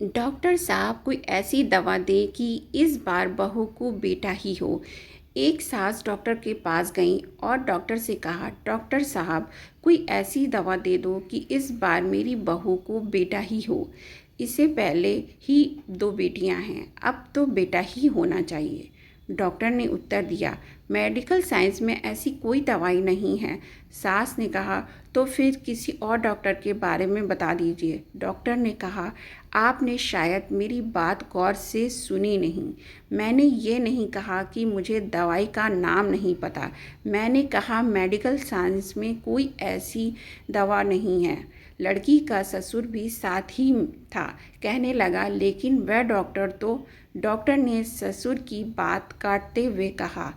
Doctor साहब कोई ऐसी दवा दे कि इस बार बहू को बेटा ही हो। एक सास डॉक्टर के पास गई और डॉक्टर से कहा, डॉक्टर साहब कोई ऐसी दवा दे दो कि इस बार मेरी बहू को बेटा ही हो। इससे पहले ही दो बेटियां हैं, अब तो बेटा ही होना चाहिए। डॉक्टर ने उत्तर दिया, मेडिकल साइंस में ऐसी कोई दवाई नहीं है। सास ने कहा, तो फिर किसी और डॉक्टर के बारे में बता दीजिए। डॉक्टर ने कहा, आपने शायद मेरी बात गौर से सुनी नहीं। मैंने ये नहीं कहा कि मुझे दवाई का नाम नहीं पता। मैंने कहा मेडिकल साइंस में कोई ऐसी दवा नहीं है। लड़की का ससुर भी साथ ही था। कहने लगा, लेकिन वह डॉक्टर तो। डॉक्टर ने ससुर की बात काटते हुए कहा,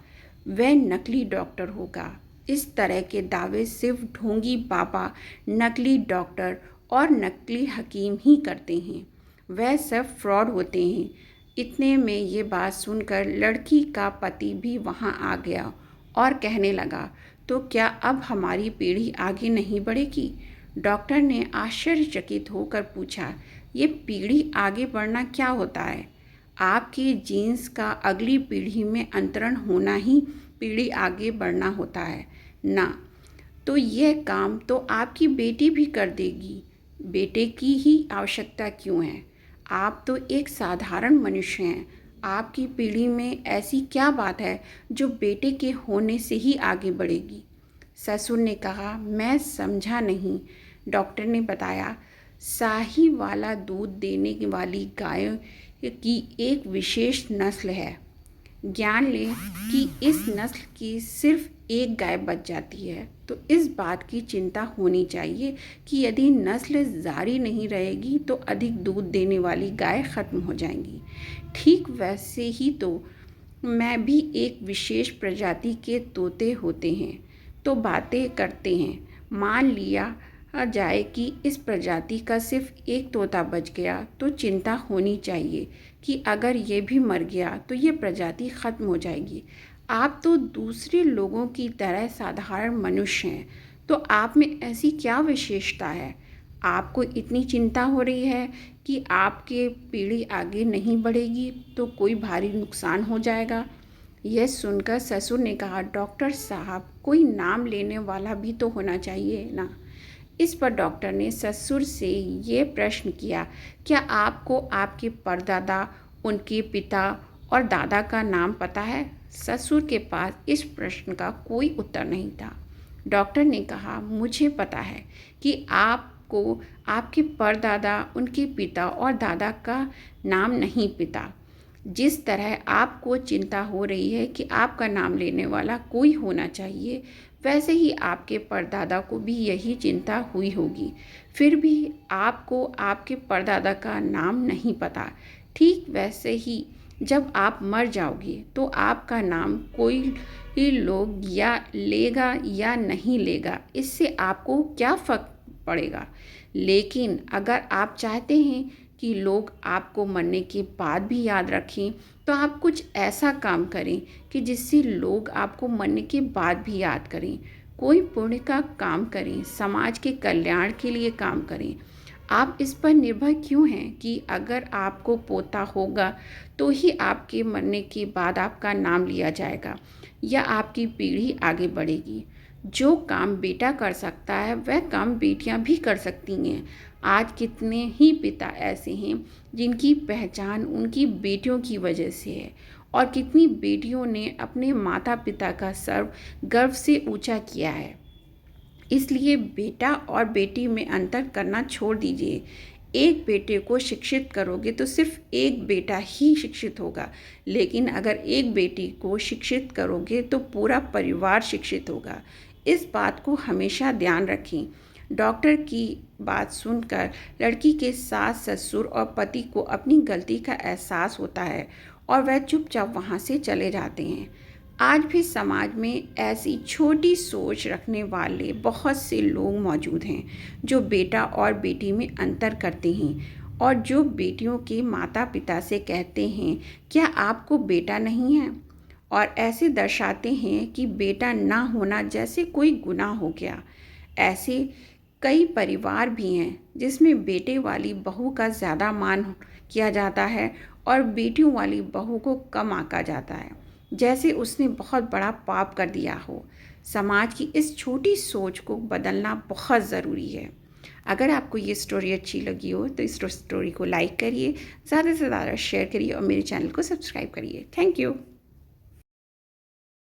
वह नकली डॉक्टर होगा। इस तरह के दावे सिर्फ ढोंगी बाबा, नकली डॉक्टर और नकली हकीम ही करते हैं। वह सब फ्रॉड होते हैं। इतने में ये बात सुनकर लड़की का पति भी वहाँ आ गया और कहने लगा, तो क्या अब हमारी पीढ़ी आगे नहीं बढ़ेगी? डॉक्टर ने आश्चर्यचकित होकर पूछा, ये पीढ़ी आगे बढ़ना क्या होता है? आपके जीन्स का अगली पीढ़ी में अंतरण होना ही पीढ़ी आगे बढ़ना होता है ना। तो यह काम तो आपकी बेटी भी कर देगी। बेटे की ही आवश्यकता क्यों है? आप तो एक साधारण मनुष्य हैं। आपकी पीढ़ी में ऐसी क्या बात है जो बेटे के होने से ही आगे बढ़ेगी? ससुर ने कहा, मैं समझा नहीं। डॉक्टर ने बताया, शाही वाला दूध देने वाली गायों की एक विशेष नस्ल है। ज्ञान लें कि इस नस्ल की सिर्फ एक गाय बच जाती है, तो इस बात की चिंता होनी चाहिए कि यदि नस्ल जारी नहीं रहेगी तो अधिक दूध देने वाली गाय खत्म हो जाएंगी। ठीक वैसे ही तो मैं भी एक विशेष प्रजाति के तोते होते हैं तो बातें करते हैं। मान लिया जाए कि इस प्रजाति का सिर्फ एक तोता बच गया तो चिंता होनी चाहिए कि अगर ये भी मर गया तो ये प्रजाति खत्म हो जाएगी। आप तो दूसरे लोगों की तरह साधारण मनुष्य हैं, तो आप में ऐसी क्या विशेषता है? आपको इतनी चिंता हो रही है कि आपकी पीढ़ी आगे नहीं बढ़ेगी तो कोई भारी नुकसान हो जाएगा। यह सुनकर ससुर ने कहा, डॉक्टर साहब कोई नाम लेने वाला भी तो होना चाहिए ना। इस पर डॉक्टर ने ससुर से ये प्रश्न किया, क्या आपको आपके परदादा, उनके पिता और दादा का नाम पता है? ससुर के पास इस प्रश्न का कोई उत्तर नहीं था। डॉक्टर ने कहा, मुझे पता है कि आपको आपके परदादा, उनके पिता और दादा का नाम नहीं पता। जिस तरह आपको चिंता हो रही है कि आपका नाम लेने वाला कोई होना चाहिए, वैसे ही आपके परदादा को भी यही चिंता हुई होगी। फिर भी आपको आपके परदादा का नाम नहीं पता। ठीक वैसे ही जब आप मर जाओगे तो आपका नाम कोई लोग या लेगा या नहीं लेगा, इससे आपको क्या फ़र्क पड़ेगा। लेकिन अगर आप चाहते हैं कि लोग आपको मरने के बाद भी याद रखें, तो आप कुछ ऐसा काम करें कि जिससे लोग आपको मरने के बाद भी याद करें। कोई पुण्य का काम करें, समाज के कल्याण के लिए काम करें। आप इस पर निर्भर क्यों हैं कि अगर आपको पोता होगा तो ही आपके मरने के बाद आपका नाम लिया जाएगा या आपकी पीढ़ी आगे बढ़ेगी। जो काम बेटा कर सकता है वह काम बेटियां भी कर सकती हैं। आज कितने ही पिता ऐसे हैं जिनकी पहचान उनकी बेटियों की वजह से है, और कितनी बेटियों ने अपने माता पिता का सर गर्व से ऊंचा किया है। इसलिए बेटा और बेटी में अंतर करना छोड़ दीजिए। एक बेटे को शिक्षित करोगे तो सिर्फ एक बेटा ही शिक्षित होगा, लेकिन अगर एक बेटी को शिक्षित करोगे तो पूरा परिवार शिक्षित होगा। इस बात को हमेशा ध्यान रखें। डॉक्टर की बात सुनकर लड़की के सास, ससुर और पति को अपनी गलती का एहसास होता है और वह चुपचाप वहाँ से चले जाते हैं। आज भी समाज में ऐसी छोटी सोच रखने वाले बहुत से लोग मौजूद हैं जो बेटा और बेटी में अंतर करते हैं और जो बेटियों के माता पिता से कहते हैं, क्या आपको बेटा नहीं है? और ऐसे दर्शाते हैं कि बेटा ना होना जैसे कोई गुनाह हो गया। ऐसे कई परिवार भी हैं जिसमें बेटे वाली बहू का ज़्यादा मान किया जाता है और बेटियों वाली बहू को कम आंका जाता है, जैसे उसने बहुत बड़ा पाप कर दिया हो। समाज की इस छोटी सोच को बदलना बहुत ज़रूरी है। अगर आपको ये स्टोरी अच्छी लगी हो तो इस स्टोरी को लाइक करिए, ज़्यादा से ज़्यादा शेयर करिए और मेरे चैनल को सब्सक्राइब करिए। Thank you.